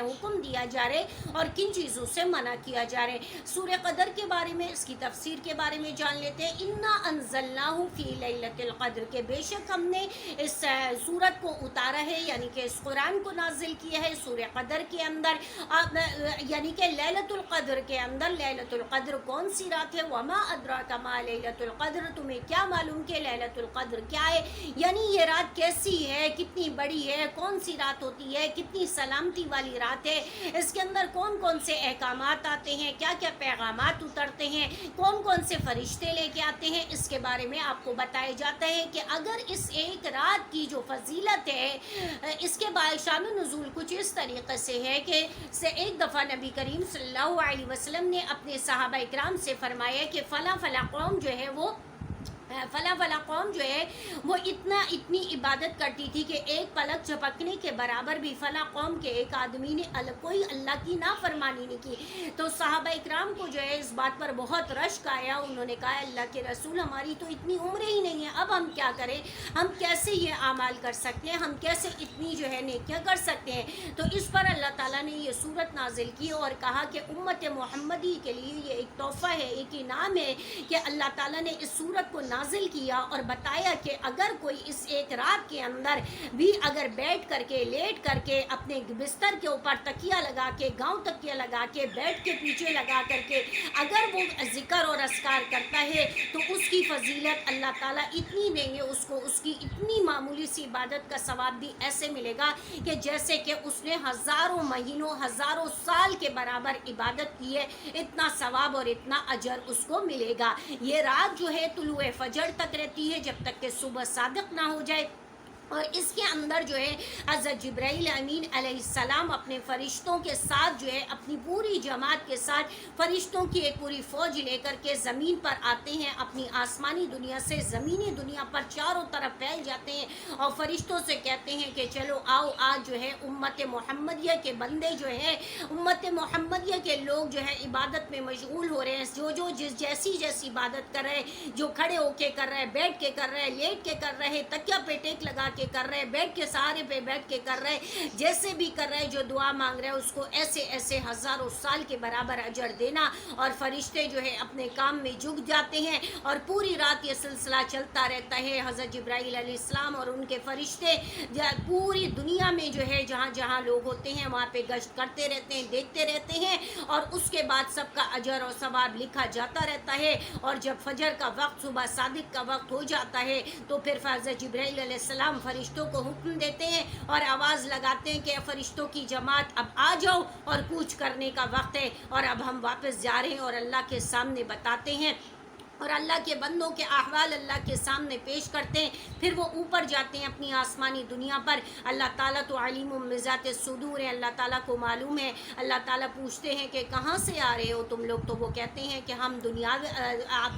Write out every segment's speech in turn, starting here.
حکم دیا جا رہا ہے اور کن چیزوں سے منع کیا جا رہا ہے۔ سورہ قدر کے بارے میں، اس کی تفسیر کے بارے میں جان لیتے ہیں۔ انا انزلناہ فی لیلۃ القدر، کہ بے شک ہم نے اس سورت کو اتارا ہے، یعنی کہ اس قرآن کو نازل کیا ہے سورہ قدر کے اندر، یعنی کہ لیلۃ القدر کے اندر۔ لیلۃ القدر کون سی رات ہے؟ وما ادراک ما لیلۃ القدر، تمہیں کیا معلوم کہ لیلۃ القدر کیا ہے؟ یعنی یہ رات کیسی ہے، کتنی بڑی ہے، کون سی رات ہوتی ہے، کتنی سلامتی والی رات ہے، اس کے اندر کون کون سے احکامات آتے ہیں، کیا کیا پیغامات اترتے ہیں، کون کون سے فرشتے لے کے آتے ہیں، اس کے بارے میں آپ کو بتایا جاتا ہے کہ اگر اس ایک رات کی جو فضیلت ہے، اس کے شان نزول کچھ اس طریقے سے ہے کہ ایک دفعہ نبی کریم صلی اللہ علیہ وسلم نے اپنے صحابہ اکرام سے فرمایا کہ فلاں فلاں قوم جو ہے وہ اتنی عبادت کرتی تھی کہ ایک پلک جھپکنے کے برابر بھی فلاں قوم کے ایک آدمی نے کوئی اللہ کی نافرمانی نہیں کی۔ تو صحابہ اکرام کو جو ہے اس بات پر بہت رشک آیا، انہوں نے کہا اللہ کے رسول ہماری تو اتنی عمریں ہی نہیں ہیں، اب ہم کیا کریں، ہم کیسے یہ اعمال کر سکتے ہیں، ہم کیسے اتنی جو ہے نیکیاں کر سکتے ہیں۔ تو اس پر اللہ تعالیٰ نے یہ صورت نازل کی اور کہا کہ امت محمدی کے لیے یہ ایک تحفہ ہے، ایک انعام ہے کہ اللہ تعالیٰ نے اس صورت کو نازل کیا اور بتایا کہ اگر کوئی اس ایک رات کے اندر بھی اگر بیٹھ کر کے، لیٹ کر کے، اپنے بستر کے اوپر تکیہ لگا کے، گاؤں تکیہ لگا کے، بیڈ کے پیچھے لگا کر کے اگر وہ ذکر اور اذکار کرتا ہے تو اس کی فضیلت اللہ تعالیٰ اتنی دیں گے اس کو، اس کی اتنی معمولی سی عبادت کا ثواب بھی ایسے ملے گا کہ جیسے کہ اس نے ہزاروں مہینوں، ہزاروں سال کے برابر عبادت کی ہے، اتنا ثواب اور اتنا اجر اس کو ملے گا۔ یہ رات جو ہے طلوع فجر تک رہتی ہے، جب تک کہ صبح صادق نہ ہو جائے، اور اس کے اندر جو ہے حضرت جبرائیل امین علیہ السلام اپنے فرشتوں کے ساتھ جو ہے اپنی پوری جماعت کے ساتھ فرشتوں کی ایک پوری فوج لے کر کے زمین پر آتے ہیں، اپنی آسمانی دنیا سے زمینی دنیا پر چاروں طرف پھیل جاتے ہیں اور فرشتوں سے کہتے ہیں کہ چلو آؤ، آج جو ہے امت محمدیہ کے بندے جو ہے، امت محمدیہ کے لوگ جو ہے عبادت میں مشغول ہو رہے ہیں، جو جیسی عبادت کر رہے، جو کھڑے ہو کے کر رہے، بیٹھ کے کر رہے، لیٹ کے کر رہے، تکیہ پہ ٹیک لگا کے کر رہے، بیٹھ کے سہارے پہ بیٹھ کے کر رہے، جیسے بھی کر رہے، جو دعا مانگ رہے اس کو ایسے ایسے ہزاروں سال کے برابر اجر دینا۔ اور فرشتے جو ہے اپنے کام میں جھک جاتے ہیں اور پوری رات یہ سلسلہ چلتا رہتا ہے۔ حضرت جبرائیل علیہ السلام اور ان کے فرشتے پوری دنیا میں جو ہے جہاں جہاں لوگ ہوتے ہیں وہاں پہ گشت کرتے رہتے ہیں، دیکھتے رہتے ہیں، اور اس کے بعد سب کا اجر اور ثواب لکھا جاتا رہتا ہے۔ اور جب فجر کا وقت، صبح صادق کا وقت ہو جاتا ہے تو پھر حضرت جبرائیل علیہ السلام فرشتوں کو حکم دیتے ہیں اور آواز لگاتے ہیں کہ فرشتوں کی جماعت اب آ جاؤ اور کوچ کرنے کا وقت ہے، اور اب ہم واپس جا رہے ہیں، اور اللہ کے سامنے بتاتے ہیں اور اللہ کے بندوں کے احوال اللہ کے سامنے پیش کرتے ہیں۔ پھر وہ اوپر جاتے ہیں اپنی آسمانی دنیا پر۔ اللہ تعالیٰ تو علیم بذات الصدور ہے، اللہ تعالیٰ کو معلوم ہے۔ اللہ تعالیٰ پوچھتے ہیں کہ کہاں سے آ رہے ہو تم لوگ، تو وہ کہتے ہیں کہ ہم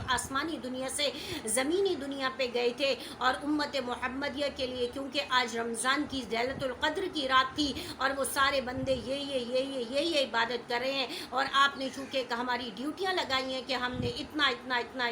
آسمانی دنیا سے زمینی دنیا پہ گئے تھے، اور امت محمدیہ کے لیے کیونکہ آج رمضان کی لیلۃ القدر کی رات تھی اور وہ سارے بندے یہ عبادت کر رہے ہیں، اور آپ نے چونکہ ہماری ڈیوٹیاں لگائی ہیں کہ ہم نے اتنا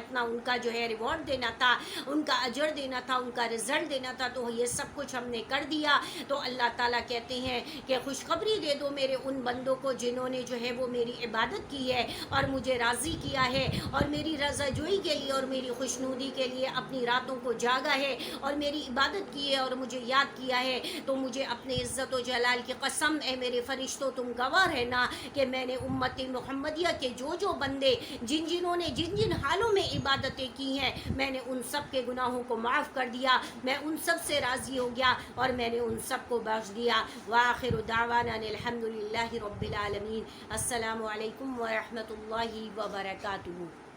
ان کا جو ہے ریوارڈ دینا تھا، ان کا اجر دینا تھا، ان کا رزلٹ دینا تھا، تو یہ سب کچھ ہم نے کر دیا۔ تو اللہ تعالیٰ کہتے ہیں کہ خوشخبری دے دو میرے ان بندوں کو جنہوں نے جو ہے وہ میری عبادت کی ہے اور مجھے راضی کیا ہے، اور میری رضا جوئی کے لیے اور میری خوشنودی کے لیے اپنی راتوں کو جاگا ہے اور میری عبادت کی ہے اور مجھے یاد کیا ہے۔ تو مجھے اپنے عزت و جلال کی قسم، اے میرے فرشتوں تم گواہ رہنا کہ میں نے امت محمدیہ کے جو بندے جنہوں نے جن حالوں میں عبادتیں کی ہیں، میں نے ان سب کے گناہوں کو معاف کر دیا، میں ان سب سے راضی ہو گیا اور میں نے ان سب کو بخش دیا۔ وآخر دعوانا الحمدللہ رب العالمین۔ السلام علیکم ورحمۃ اللہ وبرکاتہ۔